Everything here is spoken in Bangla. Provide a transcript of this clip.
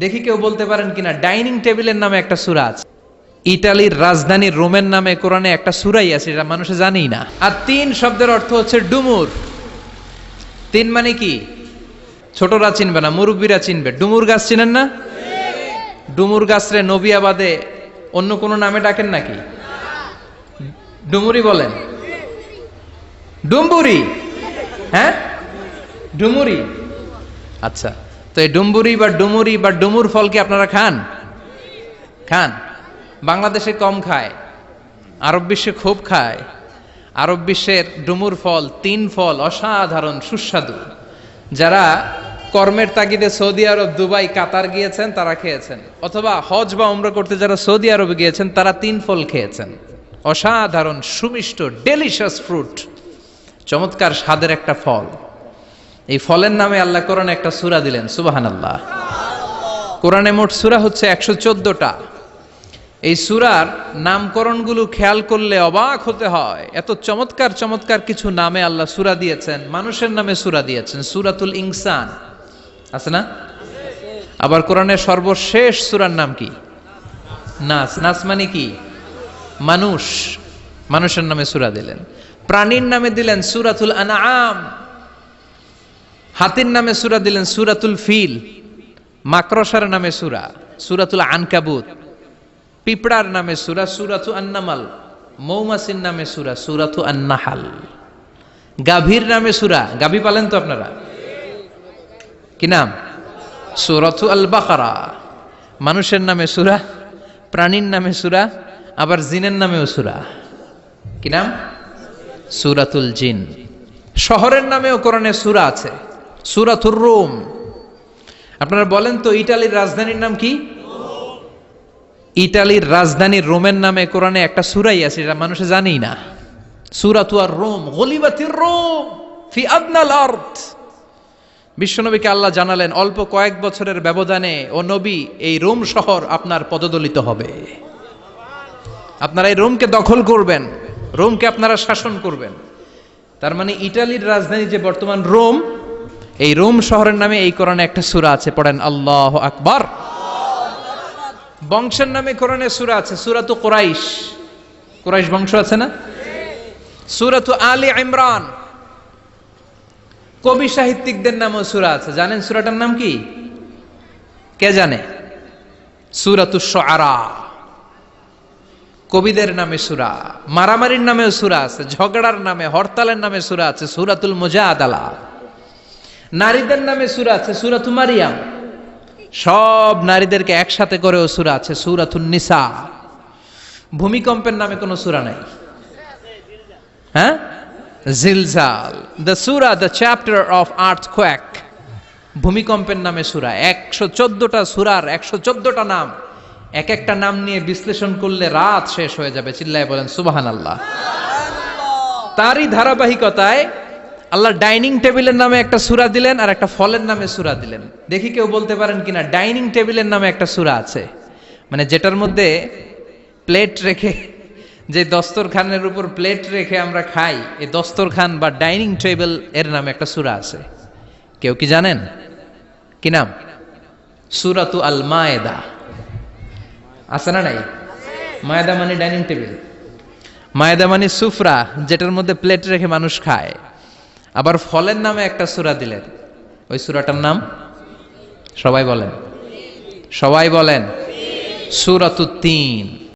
দেখি কেউ বলতে পারেন কিনা ডাইনিং টেবিলের নামে একটা সূরা আছে। ইতালির রাজধানী রোমের নামে কোরআনে একটা সূরাই আছে, এটা মানুষে জানেই না। আর তিন শব্দের অর্থ হচ্ছে ডুমুর। তিন মানে কি? ছোটরা চিনবে না, মুরব্বীরা চিনবে। ডুমুর গাছ চিনেন না? ডুমুর গাছরে নবিয়াবাদে অন্য কোনো নামে ডাকেন নাকি? ডুমুরি বলেন, ডুম্বুরি, হ্যাঁ ডুমুরি। আচ্ছা, তো এই ডুম্বুরি বা ডুমুরি বা ডুমুর ফল কি আপনারা খান? খান। বাংলাদেশে কম খায়, আরব বিশ্বে খুব খায়। আরব বিশ্বের ডুমুর ফল, তিন ফল অসাধারণ সুস্বাদু। যারা কর্মের তাগিদে সৌদি আরব, দুবাই, কাতার গিয়েছেন তারা খেয়েছেন, অথবা হজ বা উমরা করতে যারা সৌদি আরবে গিয়েছেন তারা তিন ফল খেয়েছেন। অসাধারণ সুমিষ্ট ডেলিশিয়াস ফ্রুট, চমৎকার স্বাদের একটা ফল। এই ফলের নামে আল্লাহ কোরআনে একটা সূরা দিলেন, সুবহানাল্লাহ। কোরআনে মোট সূরা হচ্ছে 114টা। এই সূরার নামকরণগুলো খেয়াল করলে অবাক হতে হয়। এত চমৎকার চমৎকার কিছু নামে আল্লাহ সূরা দিয়েছেন। মানুষের নামে সূরা দিয়েছেন, সূরাতুল ইনসান আছে না? আবার কোরআনের সর্বশেষ সূরার নাম কি? নাস। নাস মানে কি? মানুষ। মানুষের নামে সূরা দিলেন। প্রাণীর নামে দিলেন সূরাতুল আনআম। হাতির নামে সূরা দিলেন সূরাতুল ফিল। মাকড়সার নামে সূরা সূরাতুল আনকাবুত। পিঁপড়ার নামে সূরা সূরাতু আন-নামাল। মৌমাছির নামে সূরা সূরাতু আন-নাহাল। গাভীর নামে সূরা, গাভী পালেন তো আপনারা? কি নাম? সূরাতু আল-বাকারা। মানুষের নামে সূরা, প্রাণীর নামে সূরা, আবার জিনের নামেও সূরা। কি নাম? সূরাতুল জিন। শহরের নামেও কোরআনে সূরা আছে, সূরাতুর রোম। আপনারা বলেন তো ইতালির রাজধানীর নাম কি? ইতালির রাজধানী রোমের নামে কোরআনে একটা সূরাই আছে, এটা মানুষে জানেই না। সূরাতু আর-রোম, গলিবাতির রোম ফি আদনাল আরদ। বিশ্বনবীকে আল্লাহ জানালেন অল্প কয়েক বছরের ব্যবধানে, ও নবী, এই রোম শহর আপনার পদদলিত হবে। আপনারা এই রোমকে দখল করবেন, রোমকে আপনারা শাসন করবেন। তার মানে ইতালির রাজধানী যে বর্তমান রোম, এই রোম শহরের নামে এই কোরআনে একটা সূরা আছে। পড়েন আল্লাহু আকবার। বংশের নামে কোরআনে সূরা আছে, সূরাতু কুরাইশ। কুরাইশ বংশ আছে না? সূরাতু আলী ইমরান। কবি সাহিত্যিকদের নামেও সূরা আছে। জানেন সূরাটার নাম কি? কে জানে? সূরাতু শুআরা। কবিদের নামে সূরা। মারামারির নামেও সূরা আছে, ঝগড়ার নামে, হরতালের নামে সূরা আছে, সূরাতুল মুজাদালা। নারীদের নামে সূরা আছে, সূরাতু মারিয়াম। সব নারীদেরকে একসাথে করেও সূরা আছে, সূরাতুন নিসা। ভূমিকম্পের নামে কোনো সূরা নাই, হ্যাঁ? Zilzal, the Surah, the chapter of earthquake. ভূমিকম্পের নামে সূরা। 114টা সূরার 114টা নাম। এক একটা নাম নিয়ে বিশ্লেষণ করলে রাত শেষ হয়ে যাবে। চিল্লায় বলেন সুবহানাল্লাহ। তারই ধারাবাহিকতায় আল্লাহ ডাইনিং টেবিলের নামে একটা সূরা দিলেন, আর একটা ফলের নামে সূরা দিলেন। দেখি কেউ বলতে পারেন কিনা ডাইনিং টেবিলের নামে একটা সূরা আছে, মানে যেটার মধ্যে প্লেট রেখে, যে দস্তরখানের উপর প্লেট রেখে আমরা খাই, এই দস্তরখান বা ডাইনিং টেবিল এর নামে একটা সূরা আছে। কেউ কি জানেন? কি নাম? সূরাতু আল মায়েদা। আছে না নাই? মায়েদা মানে ডাইনিং টেবিল, মায়েদা মানে সুফরা, যেটার মধ্যে প্লেট রেখে মানুষ খায়। আবার ফলের নামে একটা সূরা দিলেন। ওই সূরাটার নাম সবাই বলেন, সবাই বলেন, সূরাতুত তিন।